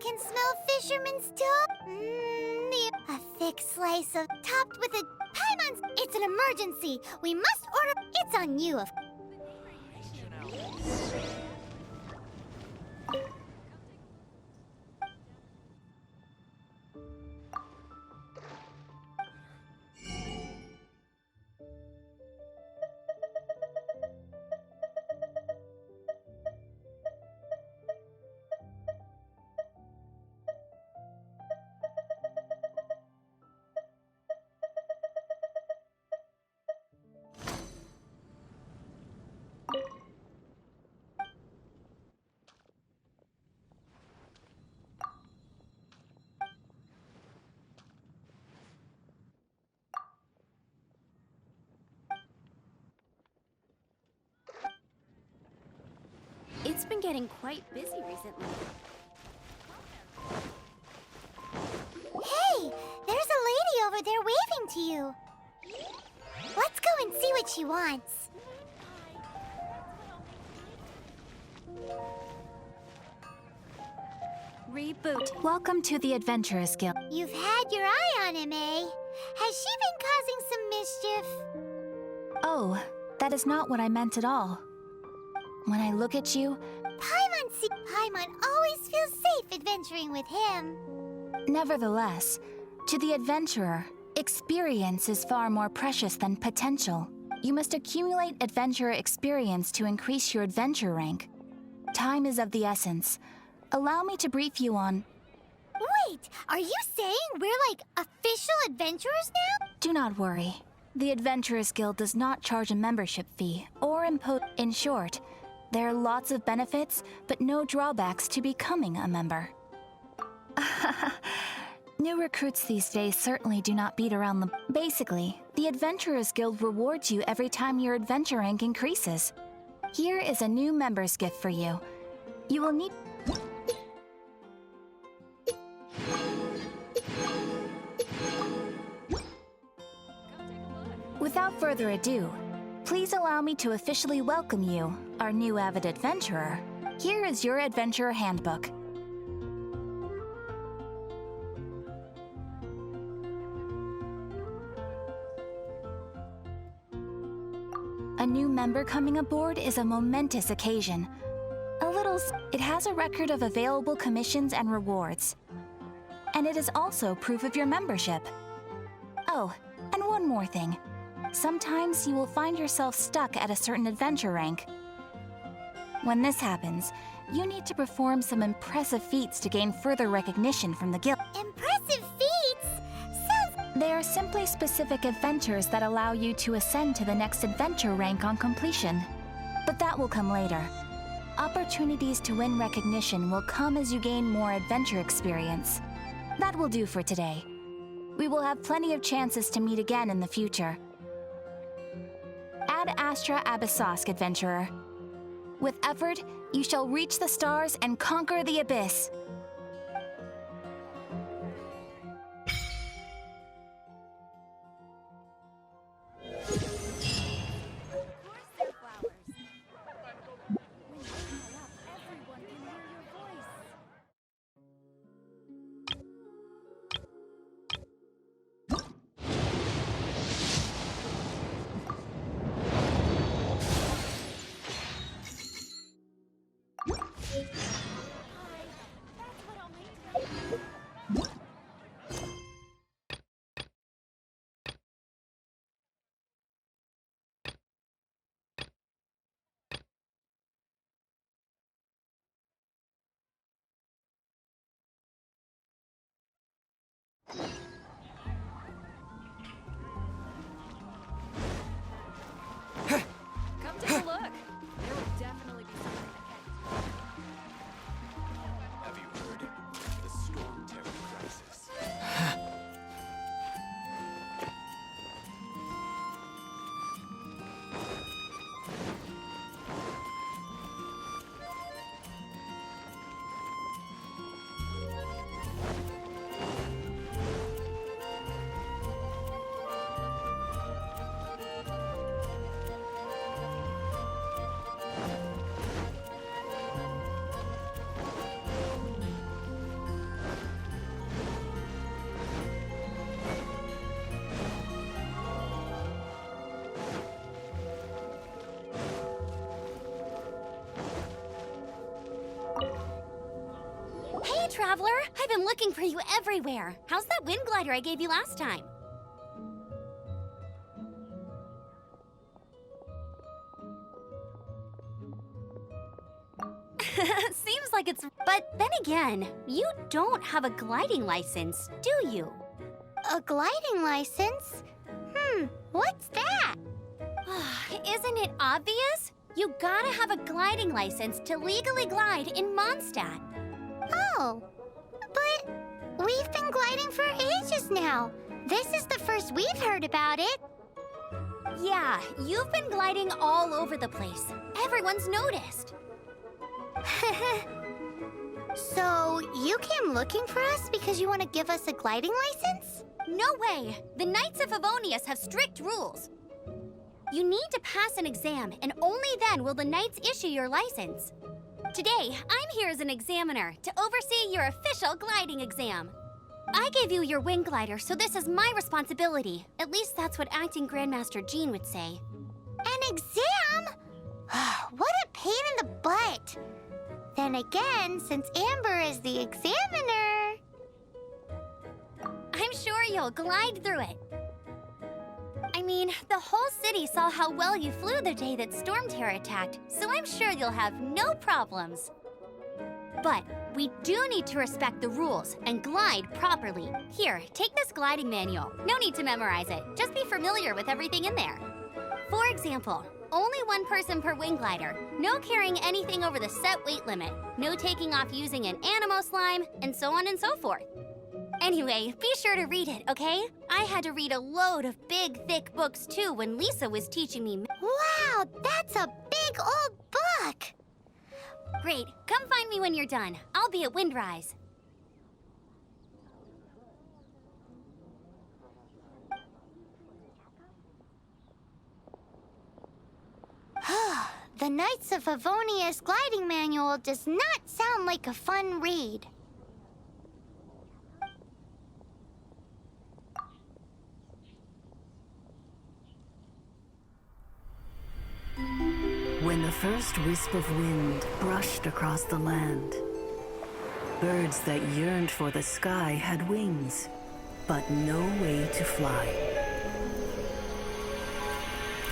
can smell fisherman's toast. A thick slice of topped with a Paimon's. It's an emergency. We must order. It's on you, of It's been getting quite busy recently. Hey, there's a lady over there waving to you. Let's go and see what she wants. Reboot. Welcome to the Adventurers Guild. You've had your eye on him, eh? Has she been causing some mischief? Oh, that is not what I meant at all. When I look at you, Paimon always feels safe adventuring with him. nevertheless, to the adventurer, experience is far more precious than potential. You must accumulate adventurer experience to increase your adventure rank. Time is of the essence. Allow me to brief you on... Wait, are you saying we're like official adventurers now? Do not worry. The Adventurers Guild does not charge a membership fee or impose... In short, there are lots of benefits, but no drawbacks to becoming a member. New recruits these days certainly do not beat around the... Basically, the Adventurers Guild rewards you every time your adventure rank increases. Here is a new member's gift for you. You will need... Without further ado, please allow me to officially welcome you, our new avid adventurer. Here is your adventurer handbook. A new member coming aboard is a momentous occasion. It has a record of available commissions and rewards. And it is also proof of your membership. Oh, and one more thing. Sometimes you will find yourself stuck at a certain adventure rank. When this happens, you need to perform some impressive feats to gain further recognition from the guild. Impressive feats? They are simply specific adventures that allow you to ascend to the next adventure rank on completion. But that will come later. Opportunities to win recognition will come as you gain more adventure experience. That will do for today. We will have plenty of chances to meet again in the future. Ad Astra Abyssosk, adventurer. With effort, you shall reach the stars and conquer the abyss. Come take a look. There will definitely be something ahead. Have you heard? The Storm Terror crisis. Hey, Traveler! I've been looking for you everywhere. How's that wind glider I gave you last time? Seems like it's... But then again, you don't have a gliding license, do you? A gliding license? What's that? Isn't it obvious? You gotta have a gliding license to legally glide in Mondstadt. Oh, but we've been gliding for ages now. This is the first we've heard about it. Yeah, you've been gliding all over the place. Everyone's noticed. So, you came looking for us because you want to give us a gliding license? No way! The Knights of Favonius have strict rules. You need to pass an exam, and only then will the Knights issue your license. Today, I'm here as an examiner to oversee your official gliding exam. I gave you your wing glider, so this is my responsibility. At least that's what Acting Grandmaster Jean would say. An exam? What a pain in the butt. Then again, since Amber is the examiner... I'm sure you'll glide through it. I mean, the whole city saw how well you flew the day that Storm Terror attacked, so I'm sure you'll have no problems. But we do need to respect the rules and glide properly. Here, take this gliding manual. No need to memorize it. Just be familiar with everything in there. For example, only one person per wing glider, no carrying anything over the set weight limit, no taking off using an animo slime, and so on and so forth. Anyway, be sure to read it, okay? I had to read a load of big, thick books too when Lisa was teaching me. Wow, that's a big old book! Great, come find me when you're done. I'll be at Windrise. The Knights of Favonius gliding manual does not sound like a fun read. When the first wisp of wind brushed across the land, birds that yearned for the sky had wings, but no way to fly.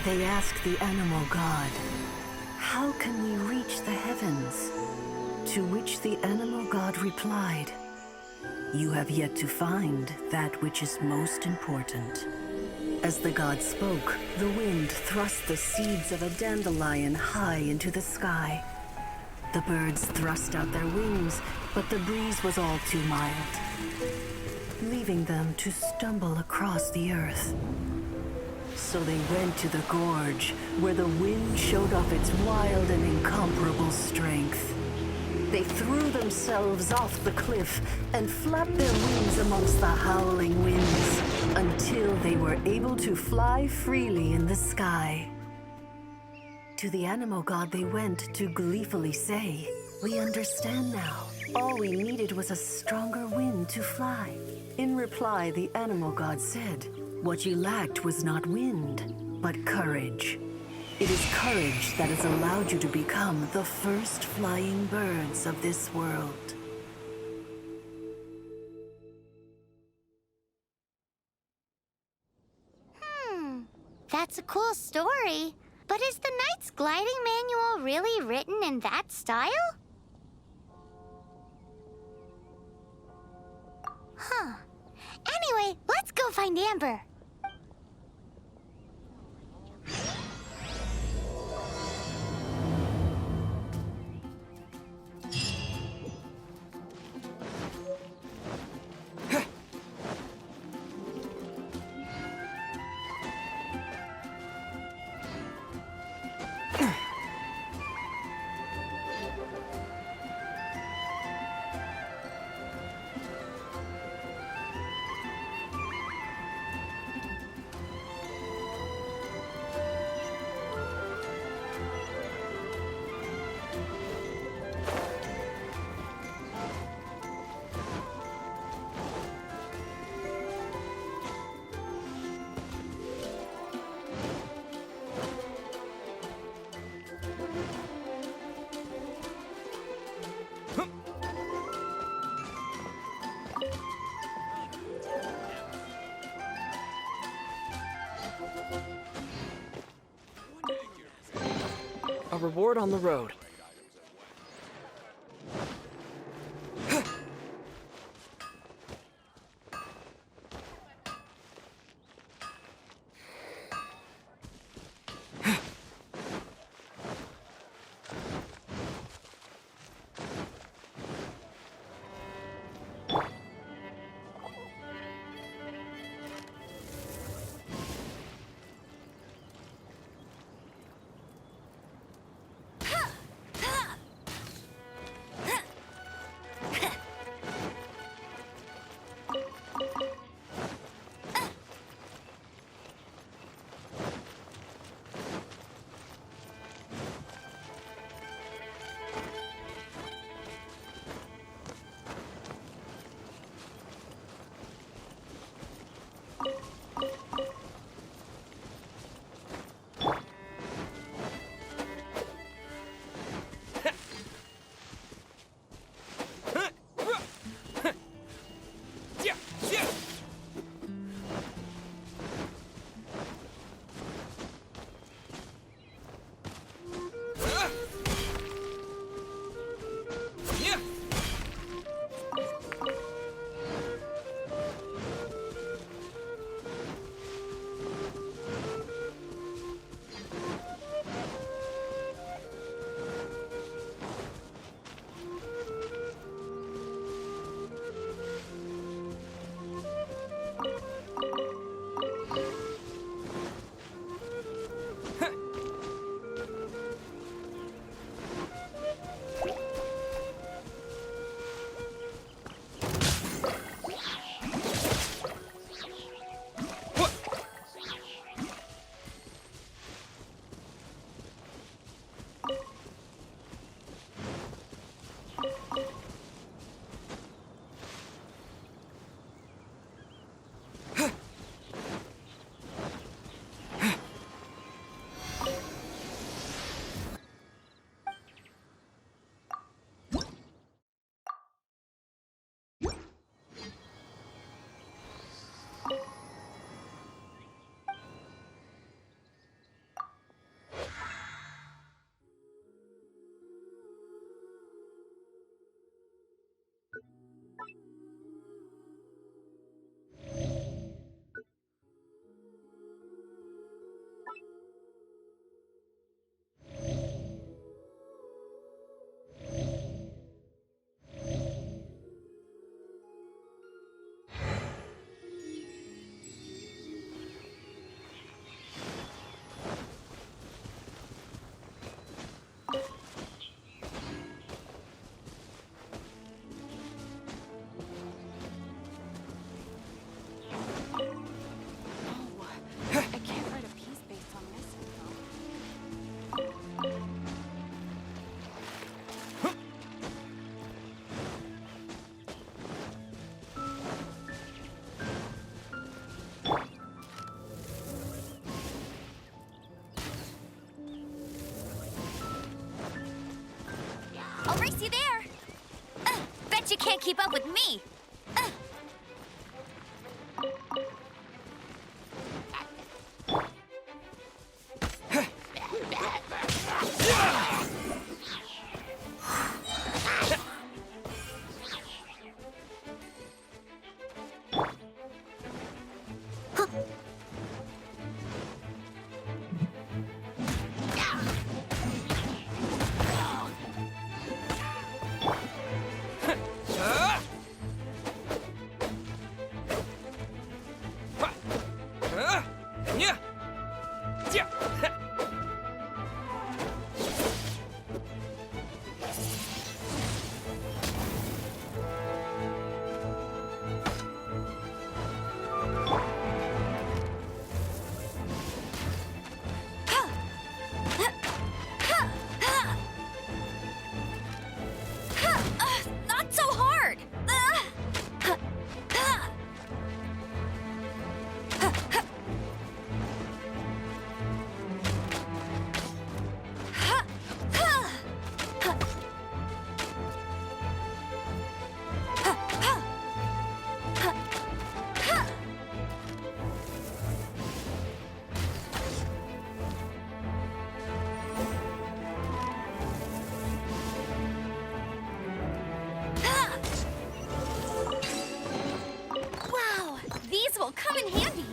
They asked the animal god, "How can we reach the heavens?" To which the animal god replied, "You have yet to find that which is most important." As the god spoke, the wind thrust the seeds of a dandelion high into the sky. The birds thrust out their wings, but the breeze was all too mild, leaving them to stumble across the earth. So they went to the gorge, where the wind showed off its wild and incomparable strength. They threw themselves off the cliff and flapped their wings amongst the howling winds until they were able to fly freely in the sky. To the animal god they went to gleefully say, "We understand now. All we needed was a stronger wind to fly." In reply, the animal god said, "What you lacked was not wind, but courage. It is courage that has allowed you to become the first flying birds of this world." That's a cool story. But is the Knight's gliding manual really written in that style? Huh. Anyway, let's go find Amber. reward on the road. I'll race you there. Bet you can't keep up with me. will come in handy.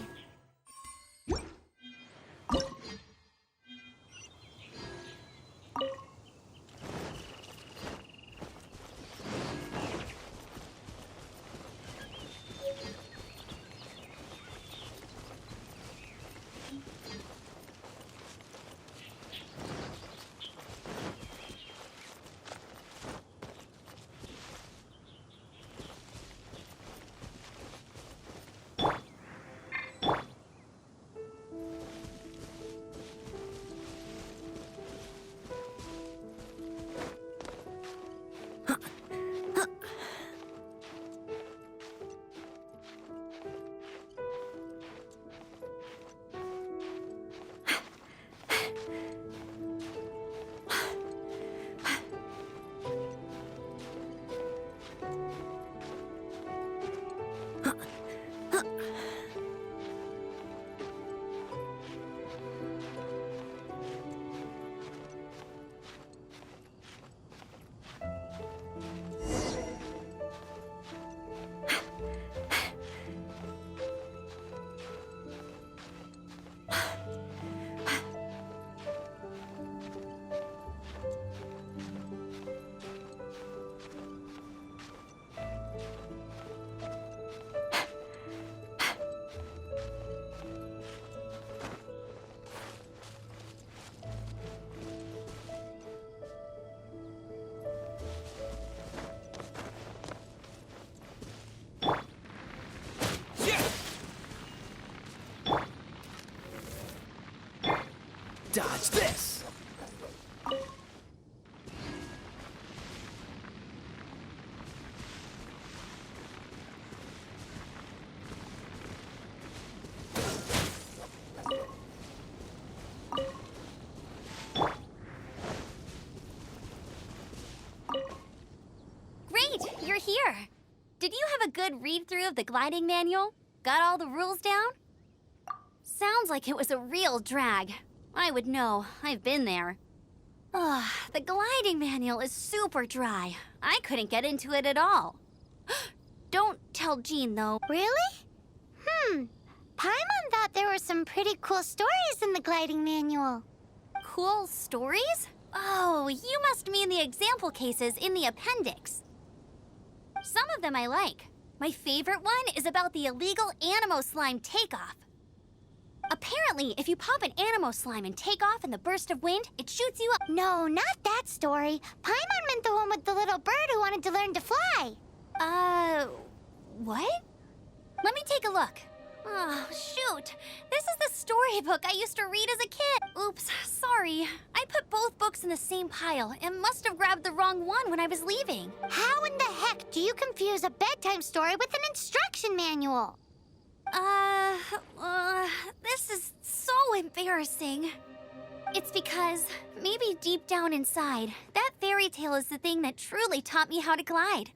Dodge this! Great, you're here. Did you have a good read-through of the gliding manual? Got all the rules down? Sounds like it was a real drag. I would know. I've been there. Ugh, the gliding manual is super dry. I couldn't get into it at all. Don't tell Jean, though. Really? Paimon thought there were some pretty cool stories in the gliding manual. Cool stories? Oh, you must mean the example cases in the appendix. Some of them I like. My favorite one is about the illegal Animo slime takeoff. Apparently, if you pop an Animo slime and take off in the burst of wind, it shoots you up. No, not that story. Paimon meant the one with the little bird who wanted to learn to fly. What? Let me take a look. Oh, shoot. This is the storybook I used to read as a kid. Oops, sorry. I put both books in the same pile and must have grabbed the wrong one when I was leaving. How in the heck do you confuse a bedtime story with an instruction manual? This is so embarrassing. It's because, maybe deep down inside, that fairy tale is the thing that truly taught me how to glide.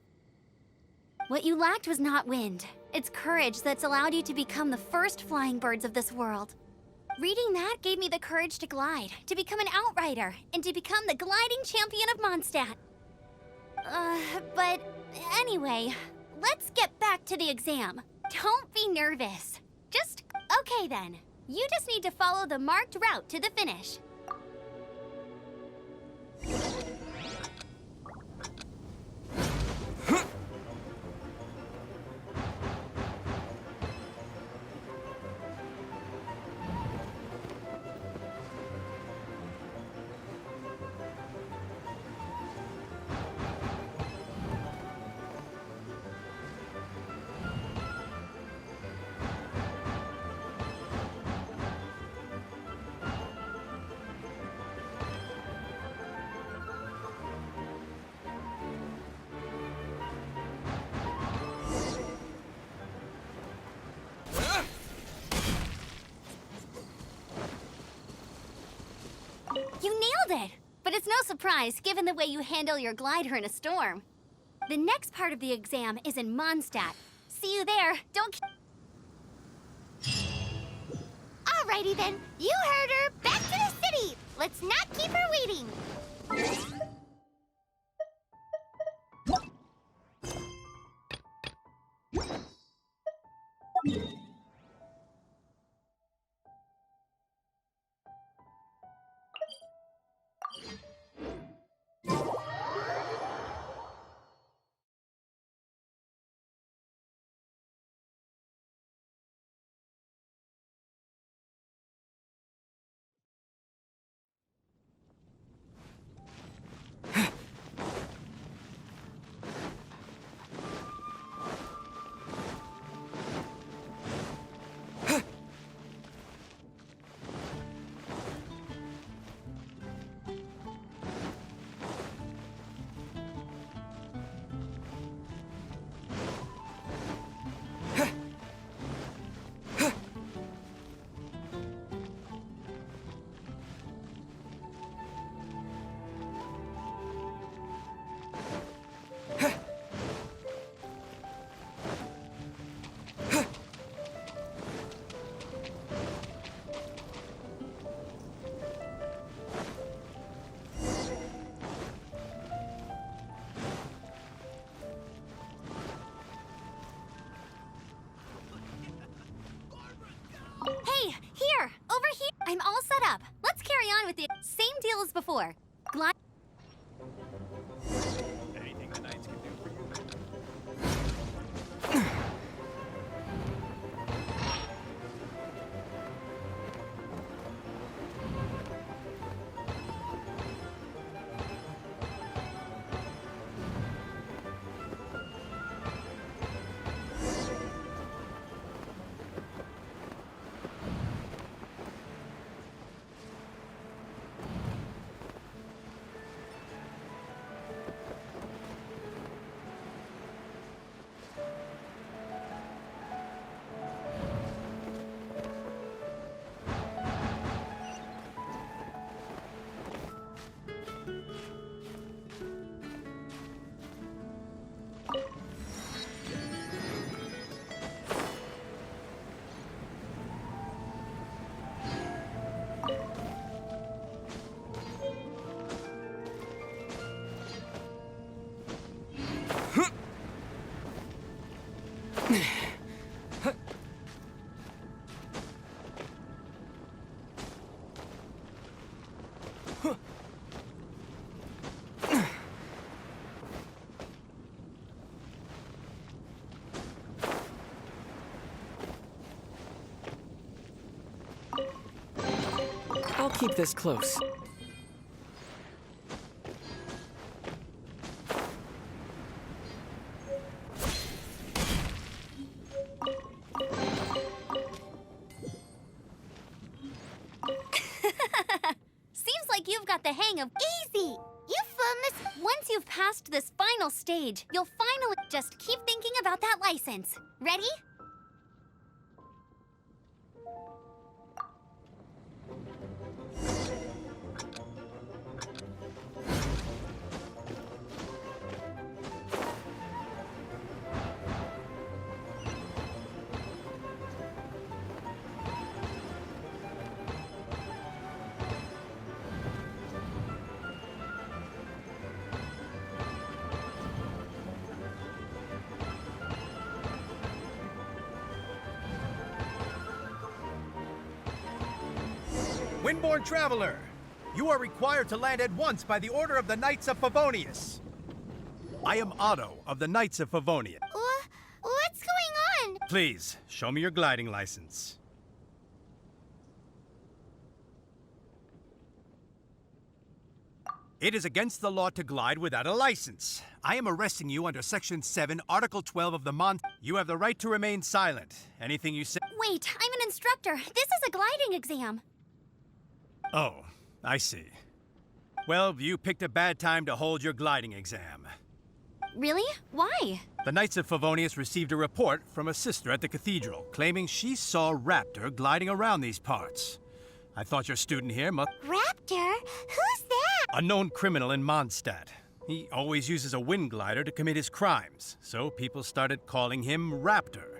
What you lacked was not wind. It's courage that's allowed you to become the first flying birds of this world. Reading that gave me the courage to glide, to become an outrider, and to become the gliding champion of Mondstadt. But anyway, let's get back to the exam. Don't be nervous. Okay then. You just need to follow the marked route to the finish. You nailed it! But it's no surprise, given the way you handle your glider in a storm. The next part of the exam is in Mondstadt. See you there. Don't... Alrighty then, you heard her. Back to the city. Let's not keep her waiting. rules before. Glide. Anything the knights can do for you? I'll keep this close. Seems like you've got the hang of Easy! You filmed this. Once you've passed this final stage, you'll finally just keep thinking about that license. Ready? Windborn Traveler, you are required to land at once by the order of the Knights of Favonius. I am Otto of the Knights of Favonius. What's going on? Please, show me your gliding license. It is against the law to glide without a license. I am arresting you under Section 7, Article 12 of the You have the right to remain silent. Anything you say... Wait, I'm an instructor. This is a gliding exam. Oh, I see. Well, you picked a bad time to hold your gliding exam. Really? Why? The Knights of Favonius received a report from a sister at the cathedral claiming she saw Raptor gliding around these parts. I thought your student here must... Raptor? Who's that? A known criminal in Mondstadt. He always uses a wind glider to commit his crimes, so people started calling him Raptor.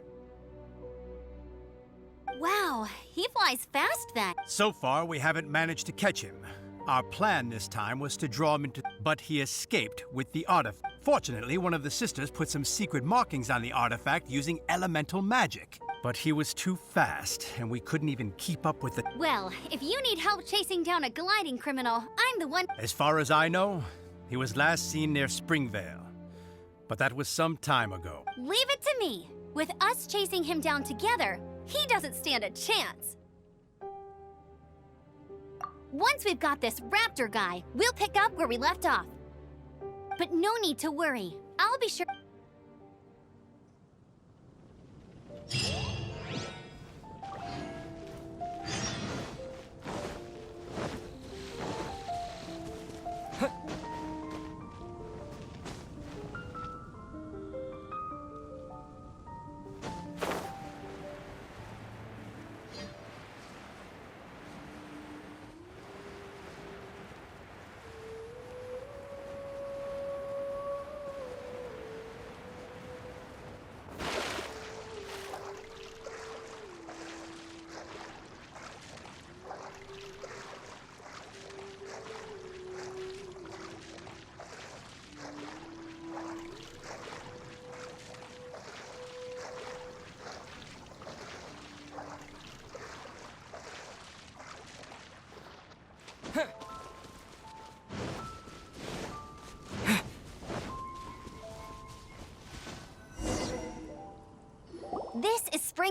Wow, he flies fast then. So far, we haven't managed to catch him. Our plan this time was to draw him into... But he escaped with the artifact. Fortunately, one of the sisters put some secret markings on the artifact using elemental magic. But he was too fast, and we couldn't even keep up with the... Well, if you need help chasing down a gliding criminal, I'm the one... As far as I know, he was last seen near Springvale. But that was some time ago. Leave it to me. With us chasing him down together, he doesn't stand a chance. Once we've got this Raptor guy, we'll pick up where we left off. But no need to worry. I'll be sure...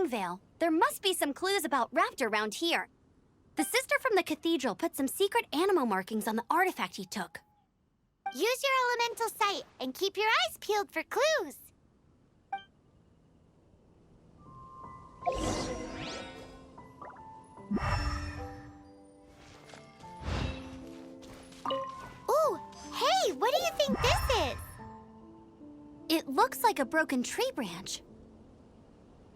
Fangvale. There must be some clues about Raptor around here. The sister from the cathedral put some secret animal markings on the artifact he took. Use your elemental sight and keep your eyes peeled for clues. Ooh, hey, what do you think this is? It looks like a broken tree branch.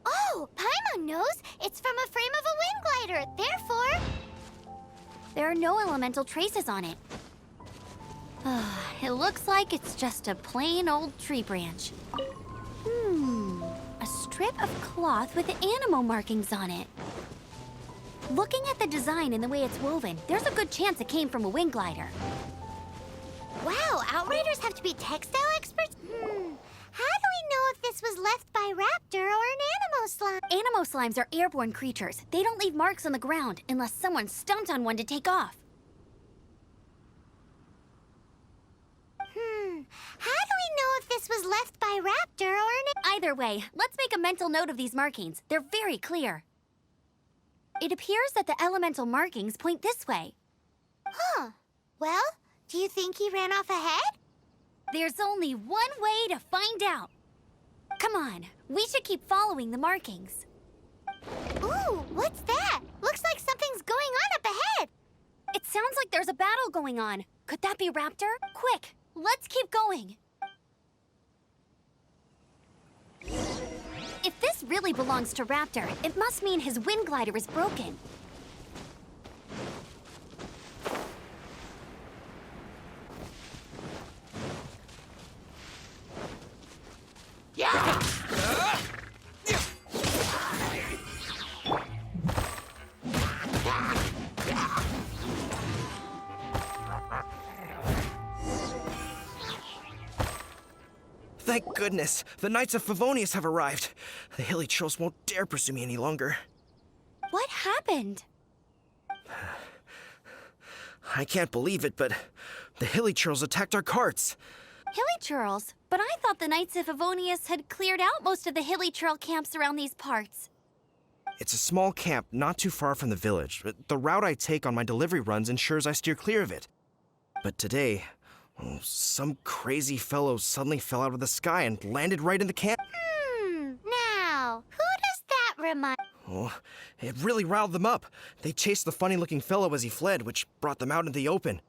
Oh, Paimon knows. It's from a frame of a wind glider. Therefore, There are no elemental traces on it. It looks like it's just a plain old tree branch. A strip of cloth with animal markings on it. Looking at the design and the way it's woven, there's a good chance it came from a wind glider. wow, Outriders have to be textile experts? How do we know if this was left by Raptor or an animal slime? Animo slimes are airborne creatures. They don't leave marks on the ground unless someone stomped on one to take off. How do we know if this was left by Raptor or an... Either way, let's make a mental note of these markings. They're very clear. It appears that the elemental markings point this way. Huh. Well, do you think he ran off ahead? There's only one way to find out. Come on, we should keep following the markings. Ooh, what's that? Looks like something's going on up ahead. It sounds like there's a battle going on. Could that be Raptor? Quick, let's keep going. If this really belongs to Raptor, it must mean his wind glider is broken. Thank goodness, the Knights of Favonius have arrived. The Hilly Trolls won't dare pursue me any longer. What happened? I can't believe it, but the Hilly Trolls attacked our carts. Hilly Churls? But I thought the Knights of Favonius had cleared out most of the Hilly Churl camps around these parts. It's a small camp not too far from the village. The route I take on my delivery runs ensures I steer clear of it. But today, some crazy fellow suddenly fell out of the sky and landed right in the camp. Now, who does that remind? Oh, it really riled them up. They chased the funny-looking fellow as he fled, which brought them out into the open.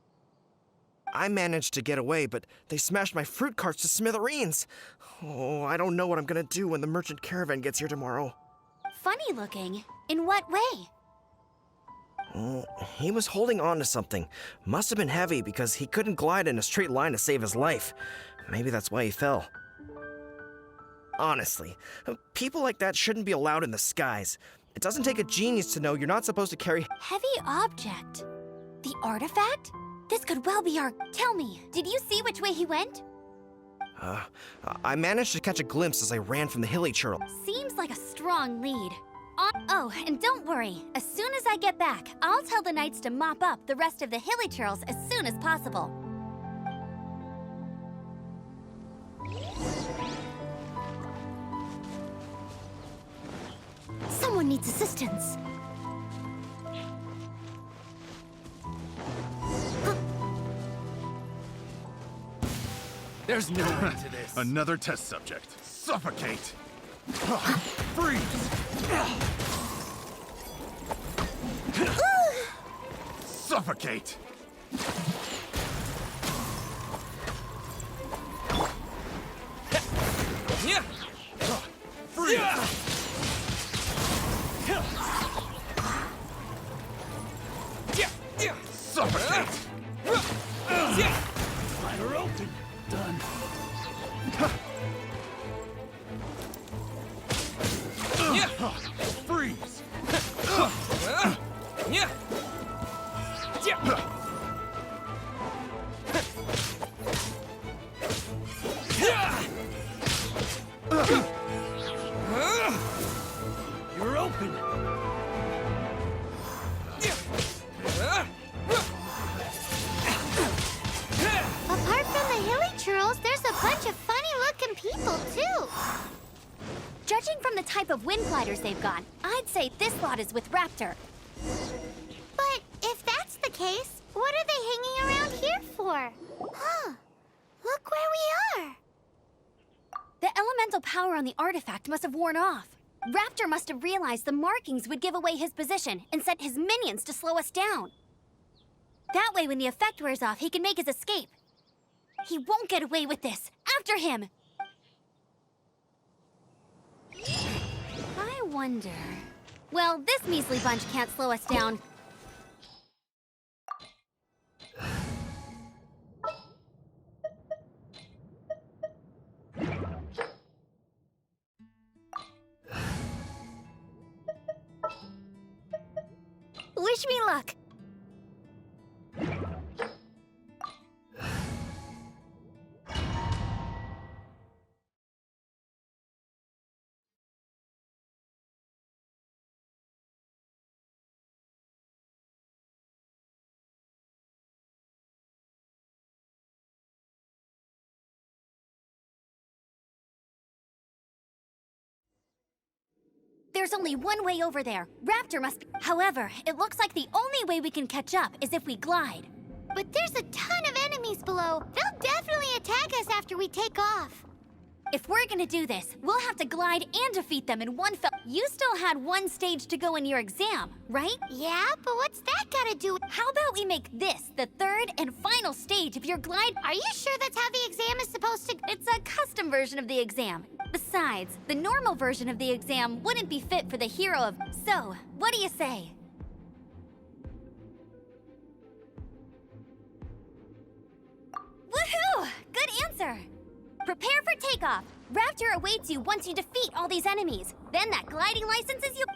I managed to get away, but they smashed my fruit carts to smithereens. Oh, I don't know what I'm gonna do when the merchant caravan gets here tomorrow. Funny looking? In what way? He was holding on to something. Must have been heavy because he couldn't glide in a straight line to save his life. Maybe that's why he fell. Honestly, people like that shouldn't be allowed in the skies. It doesn't take a genius to know you're not supposed to carry... Heavy object? The artifact? This could well be our... Tell me, did you see which way he went? I managed to catch a glimpse as I ran from the Hilly Churl. Seems like a strong lead. Oh, and don't worry. As soon as I get back, I'll tell the Knights to mop up the rest of the Hilly Churls as soon as possible. Someone needs assistance. There's no end to this. Another test subject. Suffocate! Freeze! Suffocate! Freeze! Suffocate! Glider open. Done. Freeze! You're open. Apart from the Hilly Churls, there's a bunch of funny-looking people, too. Judging from the type of wind gliders they've got, I'd say this lot is with Raptor. But if that's the case, what are they hanging around here for? Huh. Look where we are. The elemental power on the artifact must have worn off. Raptor must have realized the markings would give away his position and sent his minions to slow us down. That way, when the effect wears off, he can make his escape. He won't get away with this. After him! I wonder... Well, this measly bunch can't slow us down. Wish me luck! There's only one way over there. Raptor must be... However, it looks like the only way we can catch up is if we glide. But there's a ton of enemies below. They'll definitely attack us after we take off. If we're gonna do this, we'll have to glide and defeat them in one fell... You still had one stage to go in your exam, right? Yeah, but what's that gotta do with... How about we make this the third and final stage of your glide... Are you sure that's how the exam is supposed to... It's a custom version of the exam. Besides, the normal version of the exam wouldn't be fit for the hero of... So, what do you say? Woohoo! Good answer! Prepare for takeoff. Raptor awaits you once you defeat all these enemies. Then that gliding licenses you...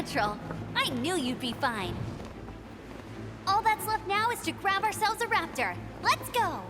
natural. I knew you'd be fine. All that's left now is to grab ourselves a raptor. Let's go!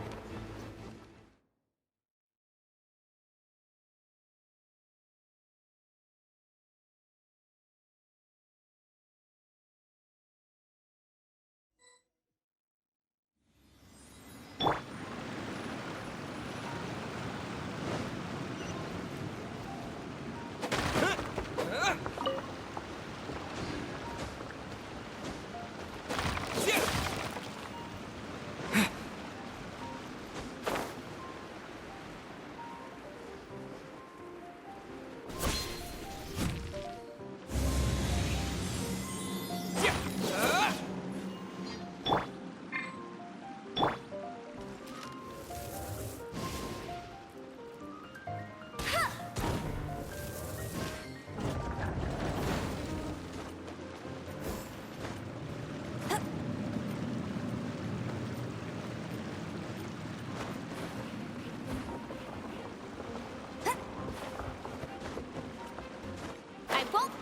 I won't.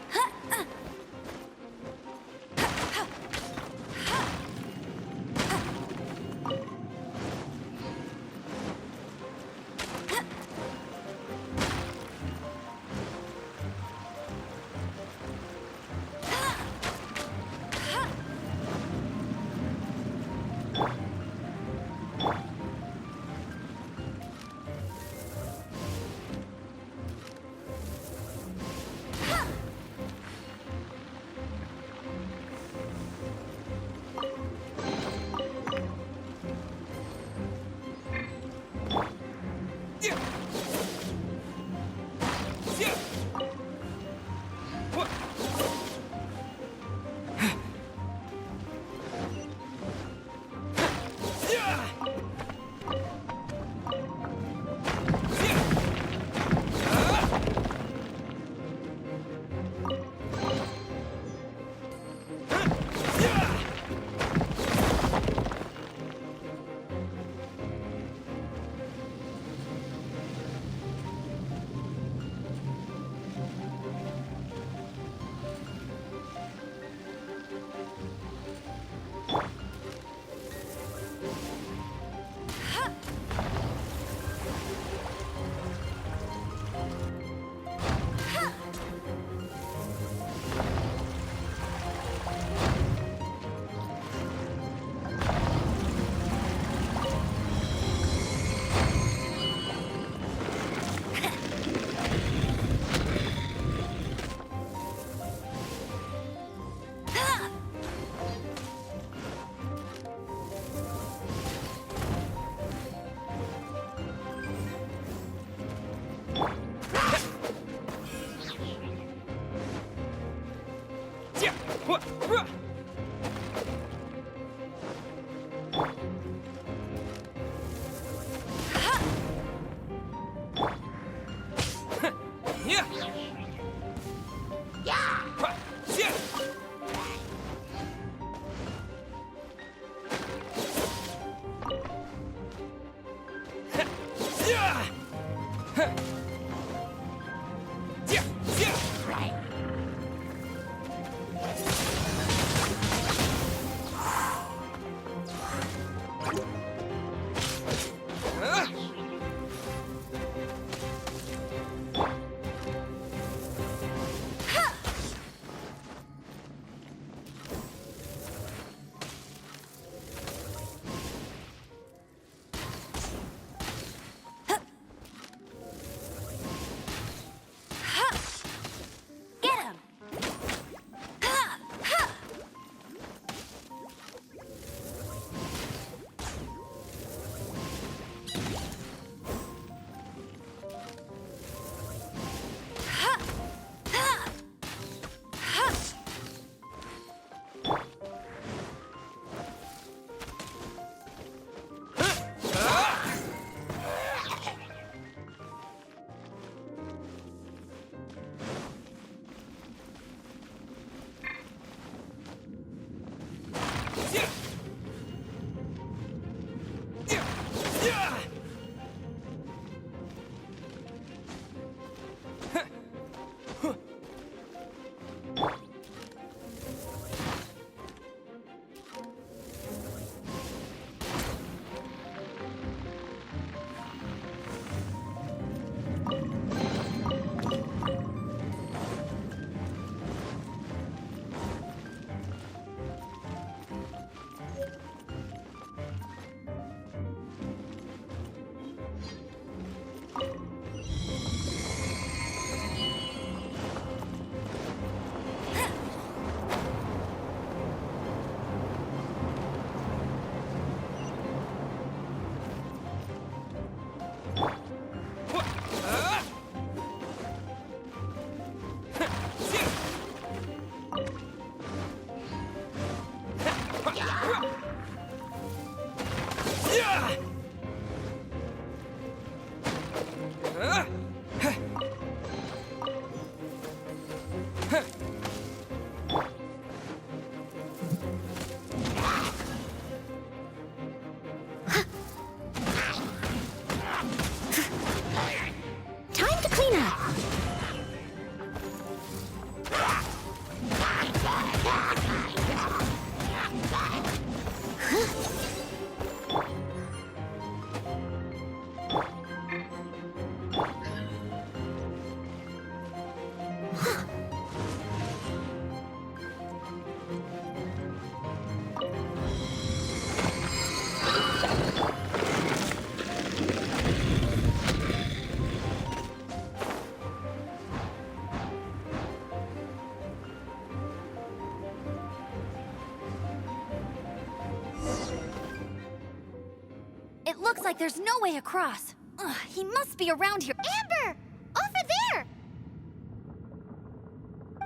It looks like there's no way across. Ugh, he must be around here. Amber! Over there!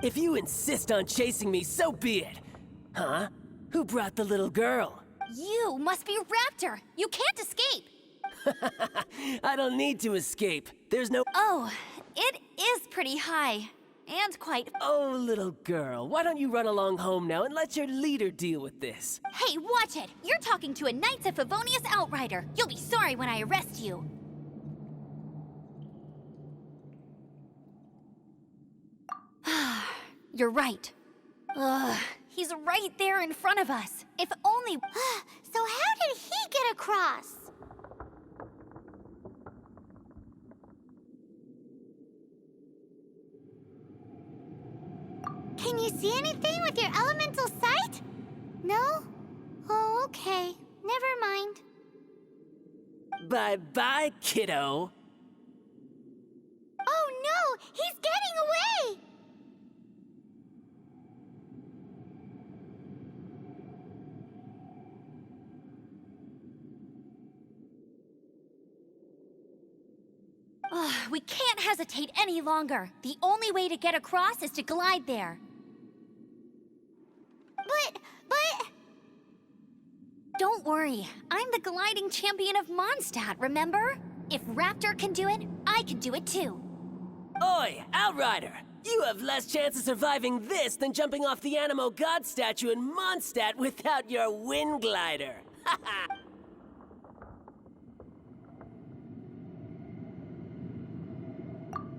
If you insist on chasing me, so be it. Huh? Who brought the little girl? You must be Raptor. You can't escape. I don't need to escape. There's no... Oh, it is pretty high. And quite... Oh, little girl, why don't you run along home now and let your leader deal with this? Hey, watch it! You're talking to a Knights of Favonius outrider. You'll be sorry when I arrest you. You're right. Ugh, he's right there in front of us. If only... So how did he get across? Can you see anything with your elemental sight? No? Oh, okay. Never mind. Bye-bye, kiddo. Oh no! He's getting away! Ugh, we can't hesitate any longer. The only way to get across is to glide there. But... Don't worry. I'm the gliding champion of Mondstadt, remember? If Raptor can do it, I can do it too. Oi, Outrider! You have less chance of surviving this than jumping off the Animo God statue in Mondstadt without your wind glider. Haha!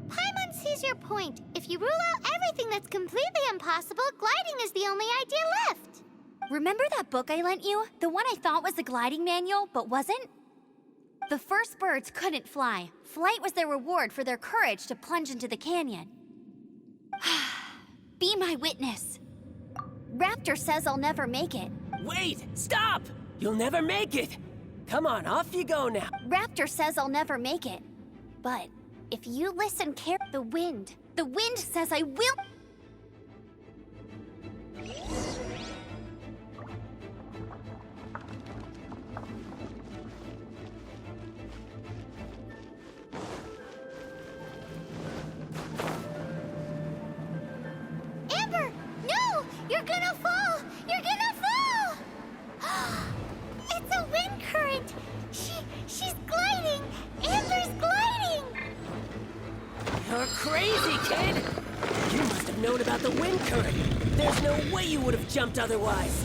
Paimon sees your point. If you rule out everything that's completely impossible, gliding is the only idea left. Remember that book I lent you? The one I thought was the gliding manual, but wasn't? The first birds couldn't fly. Flight was their reward for their courage to plunge into the canyon. Be my witness. Raptor says I'll never make it. Wait! Stop! You'll never make it! Come on, off you go now. Raptor says I'll never make it. But if you listen the wind says I will. Amber! No! You're gonna fall! You're gonna fall! It's a wind current! She's gliding! Amber's gliding! You're crazy, kid! You must have known about the wind current. There's no way you would have jumped otherwise.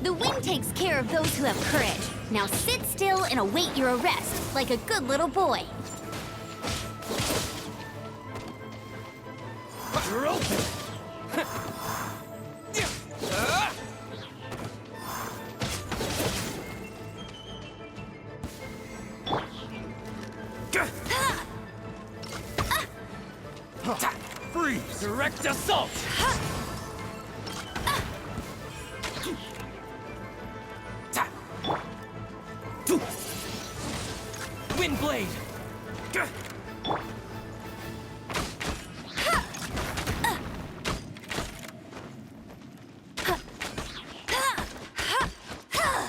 The wind takes care of those who have courage. Now sit still and await your arrest, like a good little boy. You're open! Freeze! Direct assault! Wind blade!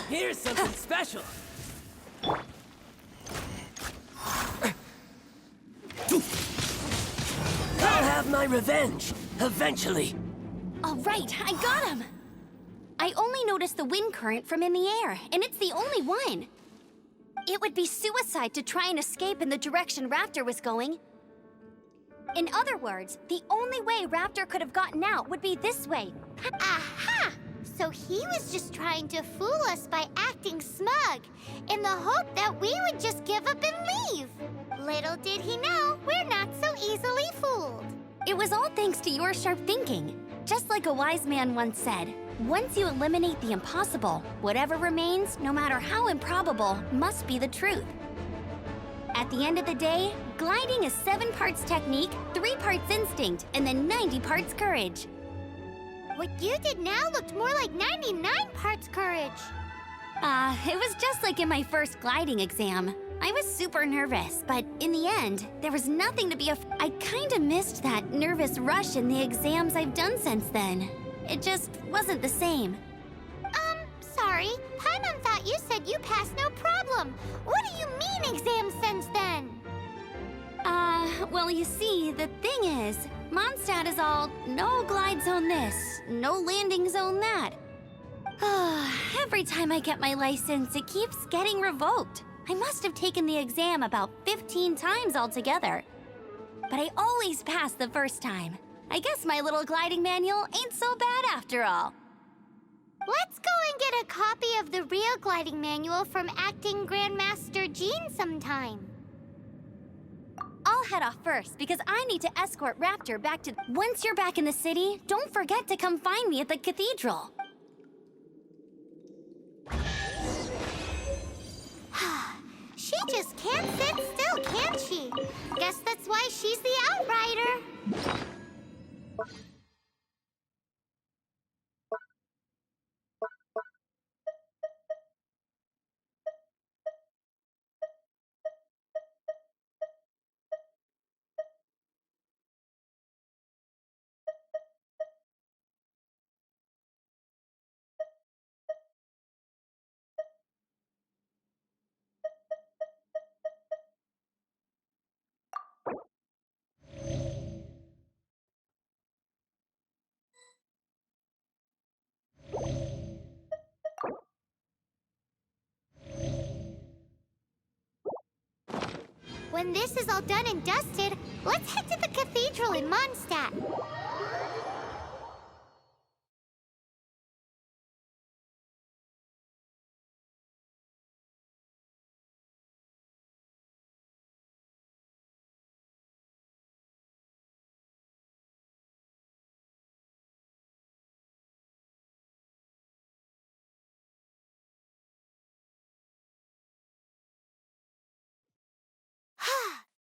Here's something special. I'll have my revenge, eventually. All right, I got him. I only noticed the wind current from in the air, and it's the only one. It would be suicide to try and escape in the direction Raptor was going. In other words, the only way Raptor could have gotten out would be this way. Aha! So he was just trying to fool us by acting smug, in the hope that we would just give up and leave. Little did he know, we're not so easily fooled. It was all thanks to your sharp thinking. Just like a wise man once said, once you eliminate the impossible, whatever remains, no matter how improbable, must be the truth. At the end of the day, gliding is 7 parts technique, 3 parts instinct, and then 90 parts courage. What you did now looked more like 99 parts courage. It was just like in my first gliding exam. I was super nervous, but in the end, there was nothing to be I kinda missed that nervous rush in the exams I've done since then. It just wasn't the same. Sorry. Paimon thought you said said you passed no problem. What do you mean exam sense then? Well, you see, the thing is, Mondstadt is all no glide zone this, no landing zone that. Every time I get my license, it keeps getting revoked. I must have taken the exam about 15 times altogether. But I always pass the first time. I guess my little gliding manual ain't so bad after all. Let's go and get a copy of the real gliding manual from Acting Grandmaster Jean sometime. I'll head off first because I need to escort Raptor back to... Once you're back in the city, don't forget to come find me at the cathedral. She just can't sit still, can she? Guess that's why she's the Outrider. When this is all done and dusted, let's head to the cathedral in Mondstadt.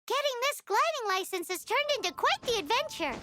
Getting this gliding license has turned into quite the adventure.